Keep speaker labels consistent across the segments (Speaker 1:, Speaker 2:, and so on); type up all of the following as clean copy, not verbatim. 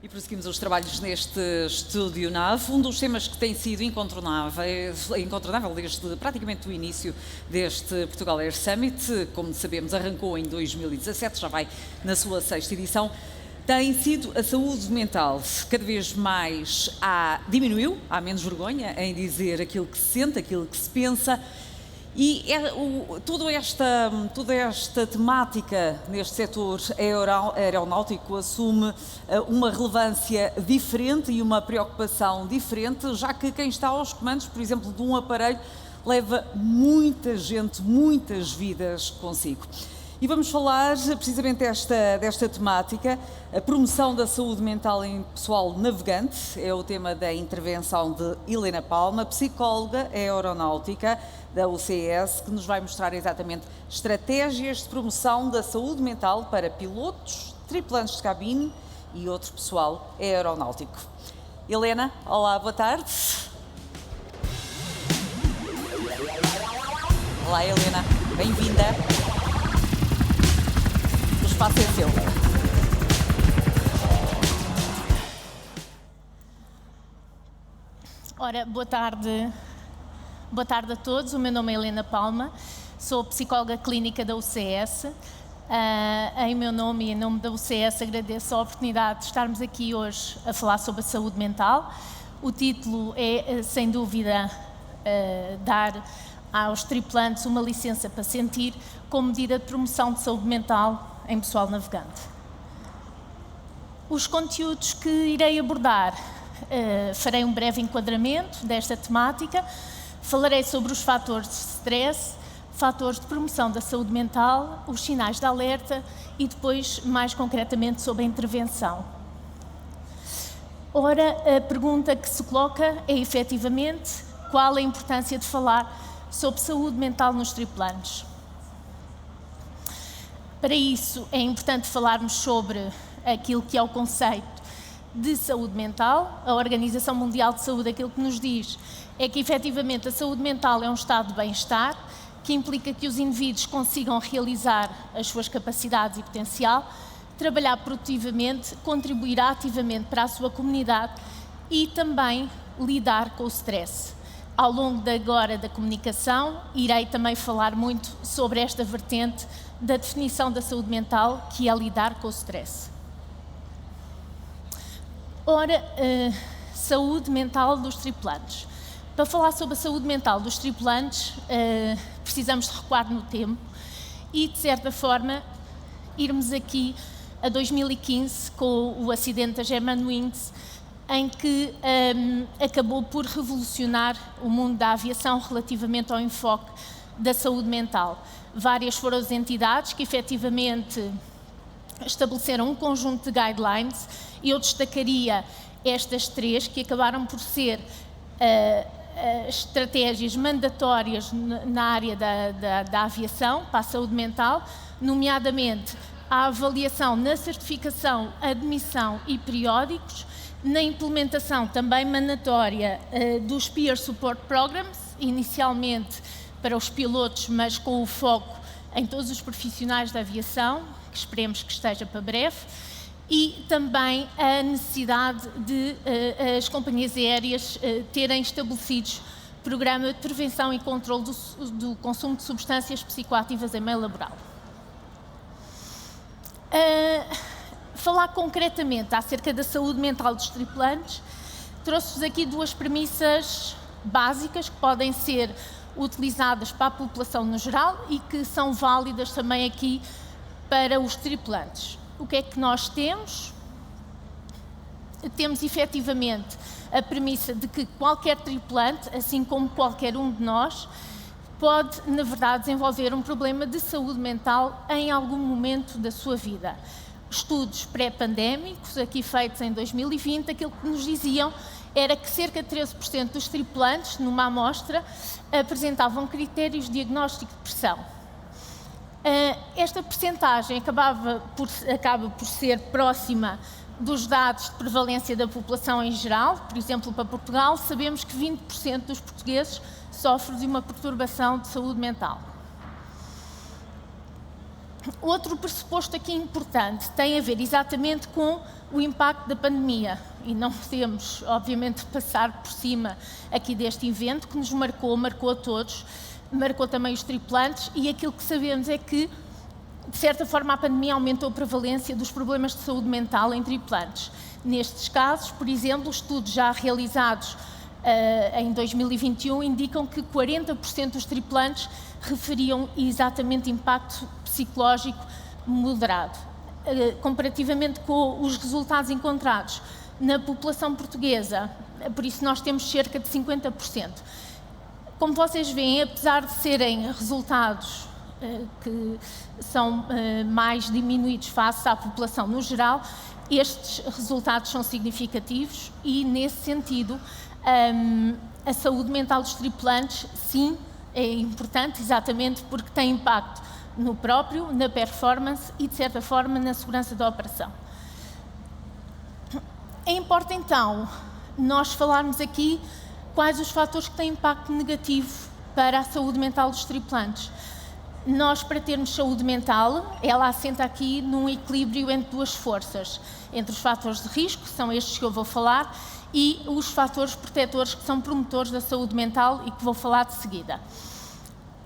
Speaker 1: E prosseguimos os trabalhos neste Estúdio NAV. Um dos temas que tem sido incontornável desde praticamente o início deste Portugal Air Summit, como sabemos, arrancou em 2017, já vai na sua 6ª edição, tem sido a saúde mental. Cada vez mais diminuiu, há menos vergonha em dizer aquilo que se sente, aquilo que se pensa. E toda esta temática neste setor aeronáutico assume uma relevância diferente e uma preocupação diferente, já que quem está aos comandos, por exemplo, de um aparelho, leva muita gente, muitas vidas consigo. E vamos falar precisamente desta temática, a promoção da saúde mental em pessoal navegante, é o tema da intervenção de Helena Palma, psicóloga aeronáutica da UCS, que nos vai mostrar exatamente estratégias de promoção da saúde mental para pilotos, tripulantes de cabine e outro pessoal aeronáutico. Helena, olá, boa tarde. Olá, Helena, bem-vinda. O espaço é seu.
Speaker 2: Ora, boa tarde a todos. O meu nome é Helena Palma, sou psicóloga clínica da UCS. Em meu nome e em nome da UCS agradeço a oportunidade de estarmos aqui hoje a falar sobre a saúde mental. O título é, sem dúvida, dar aos tripulantes uma licença para sentir como medida de promoção de saúde mental em pessoal navegante. Os conteúdos que irei abordar, farei um breve enquadramento desta temática, falarei sobre os fatores de stress, fatores de promoção da saúde mental, os sinais de alerta e depois, mais concretamente, sobre a intervenção. Ora, a pergunta que se coloca é, efetivamente, qual a importância de falar sobre saúde mental nos tripulantes? Para isso, é importante falarmos sobre aquilo que é o conceito de saúde mental. A Organização Mundial de Saúde, aquilo que nos diz é que, efetivamente, a saúde mental é um estado de bem-estar, que implica que os indivíduos consigam realizar as suas capacidades e potencial, trabalhar produtivamente, contribuir ativamente para a sua comunidade e também lidar com o stress. Ao longo da comunicação, irei também falar muito sobre esta vertente da definição da saúde mental, que é lidar com o stress. Ora, saúde mental dos tripulantes. Para falar sobre a saúde mental dos tripulantes, precisamos de recuar no tempo e, de certa forma, irmos aqui a 2015 com o acidente da Germanwings, em que acabou por revolucionar o mundo da aviação relativamente ao enfoque da saúde mental. Várias foram as entidades que efetivamente estabeleceram um conjunto de guidelines e eu destacaria estas 3 que acabaram por ser estratégias mandatórias na área da aviação para a saúde mental, nomeadamente a avaliação na certificação, admissão e periódicos, na implementação também mandatória dos Peer Support Programs, inicialmente para os pilotos, mas com o foco em todos os profissionais da aviação, que esperemos que esteja para breve, e também a necessidade de as companhias aéreas terem estabelecidos programa de prevenção e controle do consumo de substâncias psicoativas em meio laboral. Falar concretamente acerca da saúde mental dos tripulantes, trouxe-vos aqui 2 premissas básicas que podem ser utilizadas para a população no geral e que são válidas também aqui para os tripulantes. O que é que nós temos? Temos efetivamente a premissa de que qualquer tripulante, assim como qualquer um de nós, pode, na verdade, desenvolver um problema de saúde mental em algum momento da sua vida. Estudos pré-pandémicos, aqui feitos em 2020, aquilo que nos diziam era que cerca de 13% dos tripulantes, numa amostra, apresentavam critérios de diagnóstico de depressão. Esta percentagem acaba por ser próxima dos dados de prevalência da população em geral. Por exemplo, para Portugal, sabemos que 20% dos portugueses sofrem de uma perturbação de saúde mental. Outro pressuposto aqui importante tem a ver exatamente com o impacto da pandemia, e não podemos, obviamente, passar por cima aqui deste evento que nos marcou a todos, marcou também os tripulantes, e aquilo que sabemos é que, de certa forma, a pandemia aumentou a prevalência dos problemas de saúde mental em tripulantes. Nestes casos, por exemplo, estudos já realizados em 2021 indicam que 40% dos tripulantes referiam exatamente impacto psicológico moderado. Comparativamente com os resultados encontrados na população portuguesa, por isso nós temos cerca de 50%. Como vocês veem, apesar de serem resultados que são mais diminuídos face à população no geral, estes resultados são significativos e, nesse sentido, a saúde mental dos tripulantes, sim, é importante, exatamente porque tem impacto no próprio, na performance e, de certa forma, na segurança da operação. Importa, então, nós falarmos aqui quais os fatores que têm impacto negativo para a saúde mental dos tripulantes. Nós, para termos saúde mental, ela assenta aqui num equilíbrio entre duas forças, entre os fatores de risco, que são estes que eu vou falar, e os fatores protetores, que são promotores da saúde mental e que vou falar de seguida.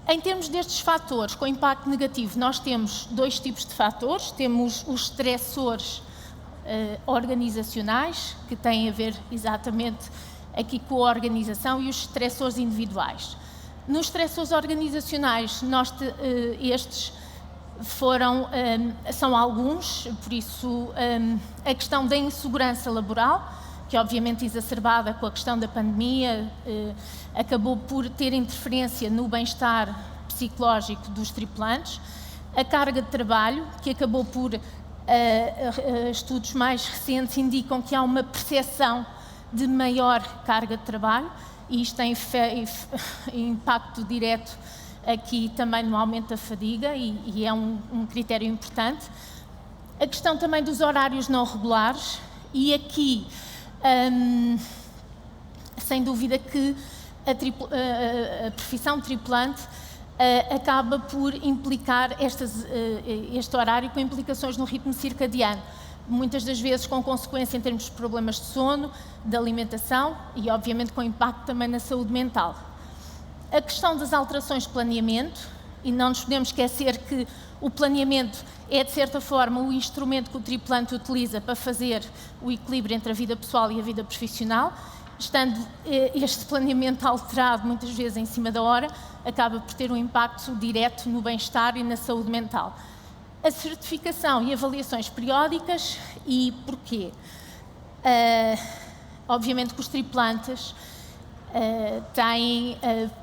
Speaker 2: Em termos destes fatores com impacto negativo, nós temos dois tipos de fatores. Temos os estressores organizacionais, que têm a ver exatamente aqui com a organização, e os estressores individuais. Nos estressores organizacionais, estes são alguns, por isso a questão da insegurança laboral, que obviamente exacerbada com a questão da pandemia, acabou por ter interferência no bem-estar psicológico dos tripulantes. A carga de trabalho, que acabou por, estudos mais recentes indicam que há uma percepção de maior carga de trabalho, e isto tem impacto direto aqui também no aumento da fadiga, e é um critério importante. A questão também dos horários não regulares, e aqui sem dúvida que a profissão de tripulante acaba por implicar este horário com implicações no ritmo circadiano, muitas das vezes com consequência em termos de problemas de sono, de alimentação e obviamente com impacto também na saúde mental. A questão das alterações de planeamento, e não nos podemos esquecer que o planeamento é, de certa forma, o instrumento que o tripulante utiliza para fazer o equilíbrio entre a vida pessoal e a vida profissional. Estando este planeamento alterado, muitas vezes em cima da hora, acaba por ter um impacto direto no bem-estar e na saúde mental. A certificação e avaliações periódicas, e porquê? Obviamente que os tripulantes têm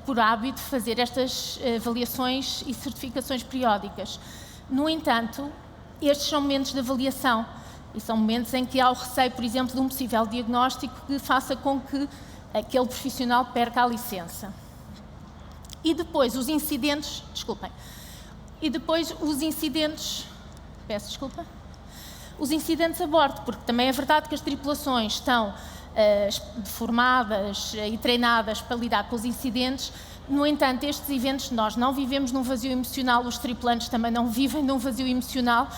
Speaker 2: por hábito fazer estas avaliações e certificações periódicas. No entanto, estes são momentos de avaliação e são momentos em que há o receio, por exemplo, de um possível diagnóstico que faça com que aquele profissional perca a licença. E depois os incidentes, os incidentes a bordo, porque também é verdade que as tripulações estão formadas e treinadas para lidar com os incidentes. No entanto, estes eventos, nós não vivemos num vazio emocional, os tripulantes também não vivem num vazio emocional,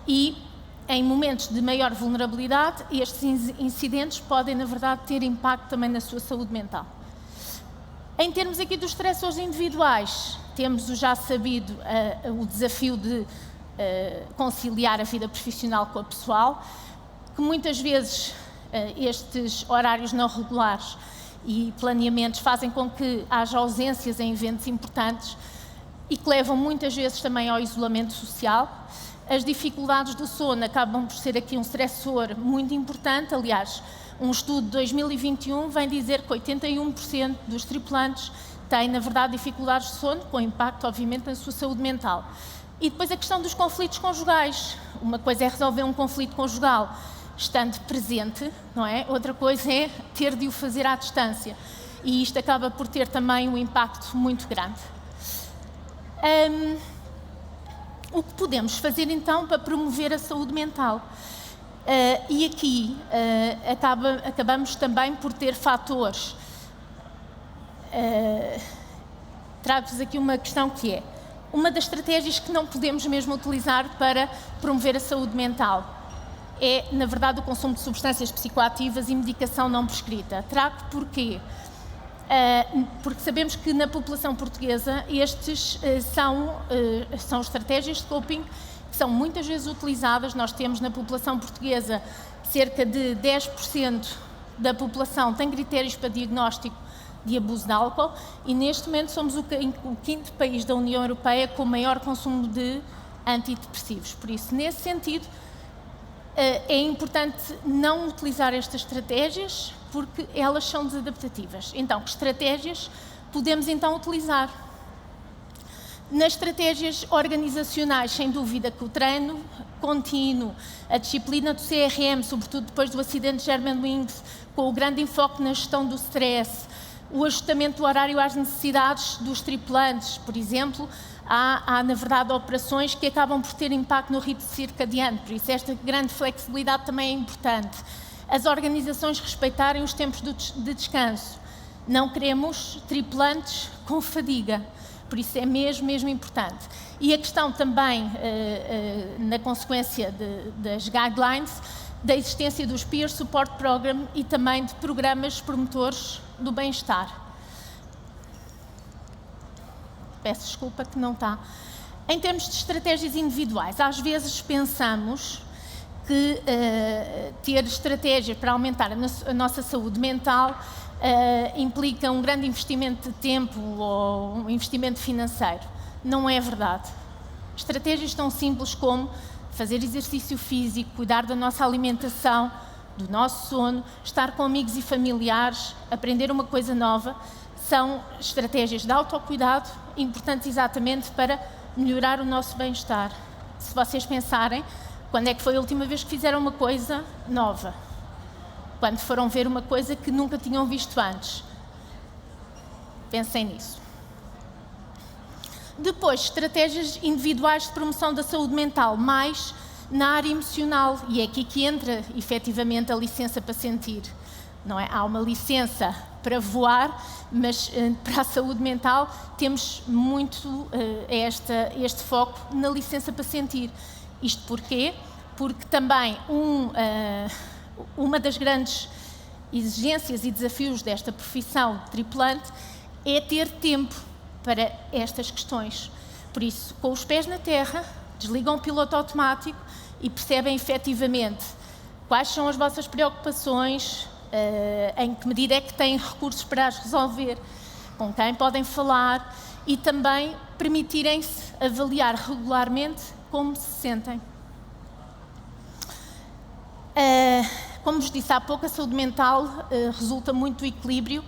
Speaker 2: e em momentos de maior vulnerabilidade, estes incidentes podem, na verdade, ter impacto também na sua saúde mental. Em termos aqui dos estressores individuais, temos o já sabido o desafio de conciliar a vida profissional com a pessoal, que muitas vezes estes horários não regulares e planeamentos fazem com que haja ausências em eventos importantes e que levam muitas vezes também ao isolamento social. As dificuldades do sono acabam por ser aqui um estressor muito importante. Aliás, um estudo de 2021 vem dizer que 81% dos tripulantes têm, na verdade, dificuldades de sono, com impacto, obviamente, na sua saúde mental. E depois a questão dos conflitos conjugais. Uma coisa é resolver um conflito conjugal estando presente, não é? Outra coisa é ter de o fazer à distância. E isto acaba por ter também um impacto muito grande. O que podemos fazer então para promover a saúde mental? E aqui acabamos também por ter fatores. Trago-vos aqui uma questão que é: uma das estratégias que não podemos mesmo utilizar para promover a saúde mental é, na verdade, o consumo de substâncias psicoativas e medicação não prescrita. Trago porquê? Porque sabemos que na população portuguesa estes são estratégias de coping que são muitas vezes utilizadas. Nós temos na população portuguesa cerca de 10% da população tem critérios para diagnóstico de abuso de álcool e neste momento somos o 5º país da União Europeia com maior consumo de antidepressivos. Por isso, nesse sentido, é importante não utilizar estas estratégias porque elas são desadaptativas. Então, que estratégias podemos então utilizar? Nas estratégias organizacionais, sem dúvida que o treino contínuo, a disciplina do CRM, sobretudo depois do acidente de Germanwings, com o grande enfoque na gestão do stress, o ajustamento do horário às necessidades dos tripulantes, por exemplo, há na verdade operações que acabam por ter impacto no ritmo circadiano, por isso esta grande flexibilidade também é importante. As organizações respeitarem os tempos de descanso. Não queremos tripulantes com fadiga, por isso é mesmo importante. E a questão também, na consequência das guidelines, da existência dos Peer Support Program e também de programas promotores do bem-estar. Peço desculpa que não está. Em termos de estratégias individuais, às vezes pensamos que ter estratégias para aumentar a nossa saúde mental implica um grande investimento de tempo ou um investimento financeiro. Não é verdade. Estratégias tão simples como fazer exercício físico, cuidar da nossa alimentação, do nosso sono, estar com amigos e familiares, aprender uma coisa nova, são estratégias de autocuidado importantes exatamente para melhorar o nosso bem-estar. Se vocês pensarem, quando é que foi a última vez que fizeram uma coisa nova? Quando foram ver uma coisa que nunca tinham visto antes? Pensem nisso. Depois, estratégias individuais de promoção da saúde mental, mais na área emocional, e é aqui que entra efetivamente a licença para sentir. Não é? Há uma licença para voar, mas para a saúde mental temos muito este foco na licença para sentir. Isto porquê? Porque também uma das grandes exigências e desafios desta profissão de tripulante é ter tempo para estas questões. Por isso, com os pés na terra, desligam o piloto automático e percebem efetivamente quais são as vossas preocupações, em que medida é que têm recursos para as resolver, com quem podem falar e também permitirem-se avaliar regularmente como se sentem. Como vos disse há pouco, a saúde mental resulta muito do equilíbrio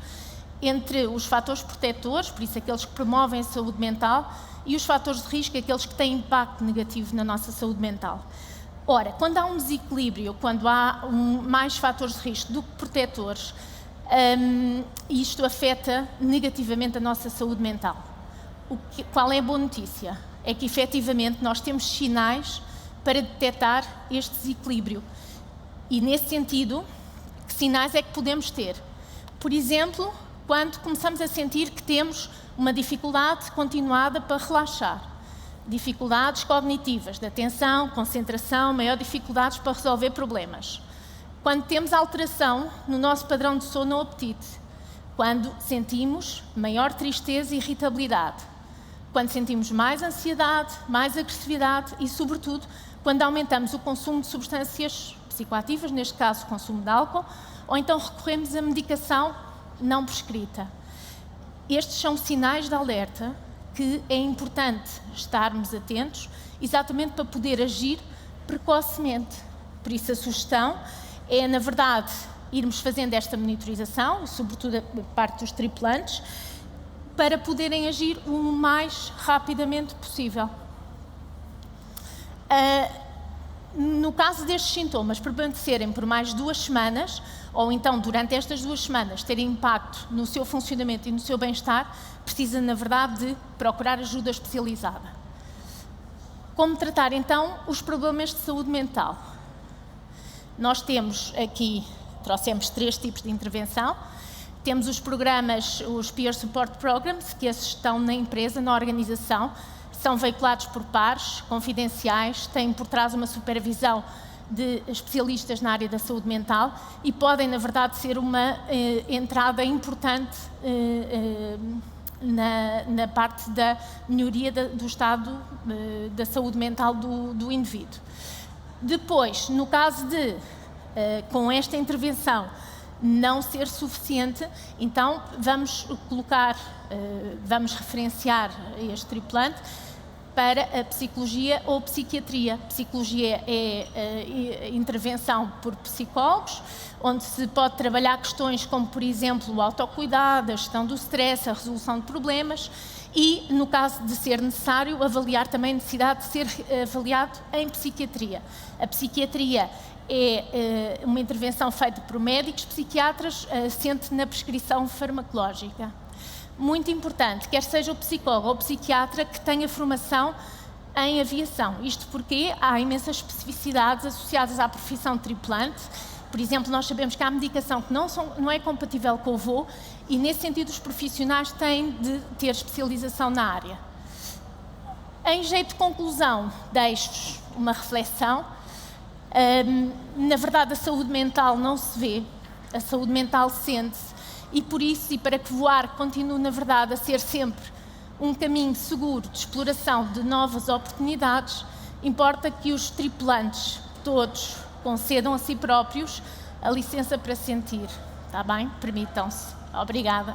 Speaker 2: entre os fatores protetores, por isso aqueles que promovem a saúde mental, e os fatores de risco, aqueles que têm impacto negativo na nossa saúde mental. Ora, quando há um desequilíbrio, quando há mais fatores de risco do que protetores, isto afeta negativamente a nossa saúde mental. Qual é a boa notícia? É que efetivamente nós temos sinais para detectar este desequilíbrio. E nesse sentido, que sinais é que podemos ter? Por exemplo, quando começamos a sentir que temos uma dificuldade continuada para relaxar, dificuldades cognitivas, de atenção, concentração, maior dificuldades para resolver problemas. Quando temos alteração no nosso padrão de sono ou apetite, quando sentimos maior tristeza e irritabilidade, quando sentimos mais ansiedade, mais agressividade e, sobretudo, quando aumentamos o consumo de substâncias psicoativas, neste caso o consumo de álcool, ou então recorremos à medicação não prescrita. Estes são sinais de alerta que é importante estarmos atentos, exatamente para poder agir precocemente. Por isso a sugestão é, na verdade, irmos fazendo esta monitorização, sobretudo a parte dos tripulantes, para poderem agir o mais rapidamente possível. No caso destes sintomas permanecerem por mais 2 semanas, ou então durante estas 2 semanas terem impacto no seu funcionamento e no seu bem-estar, precisa, na verdade, de procurar ajuda especializada. Como tratar, então, os problemas de saúde mental? Nós temos aqui, trouxemos 3 tipos de intervenção. Temos os programas, os Peer Support Programs, que esses estão na empresa, na organização. são veiculados por pares confidenciais, têm por trás uma supervisão de especialistas na área da saúde mental e podem, na verdade, ser uma entrada importante na parte da melhoria do estado da saúde mental do indivíduo. Depois, no caso de, com esta intervenção, não ser suficiente, então vamos referenciar este tripulante para a psicologia ou psiquiatria. Psicologia é intervenção por psicólogos, onde se pode trabalhar questões como, por exemplo, o autocuidado, a gestão do stress, a resolução de problemas e, no caso de ser necessário, avaliar também a necessidade de ser avaliado em psiquiatria. A psiquiatria é uma intervenção feita por médicos psiquiatras, assente na prescrição farmacológica. Muito importante, quer seja o psicólogo ou o psiquiatra que tenha formação em aviação. Isto porque há imensas especificidades associadas à profissão de tripulante. Por exemplo, nós sabemos que há medicação que não é compatível com o voo e, nesse sentido, os profissionais têm de ter especialização na área. Em jeito de conclusão, deixo-vos uma reflexão. Na verdade, a saúde mental não se vê, a saúde mental sente-se. E por isso, e para que voar continue, na verdade, a ser sempre um caminho seguro de exploração de novas oportunidades, importa que os tripulantes todos concedam a si próprios a licença para sentir. Está bem? Permitam-se. Obrigada.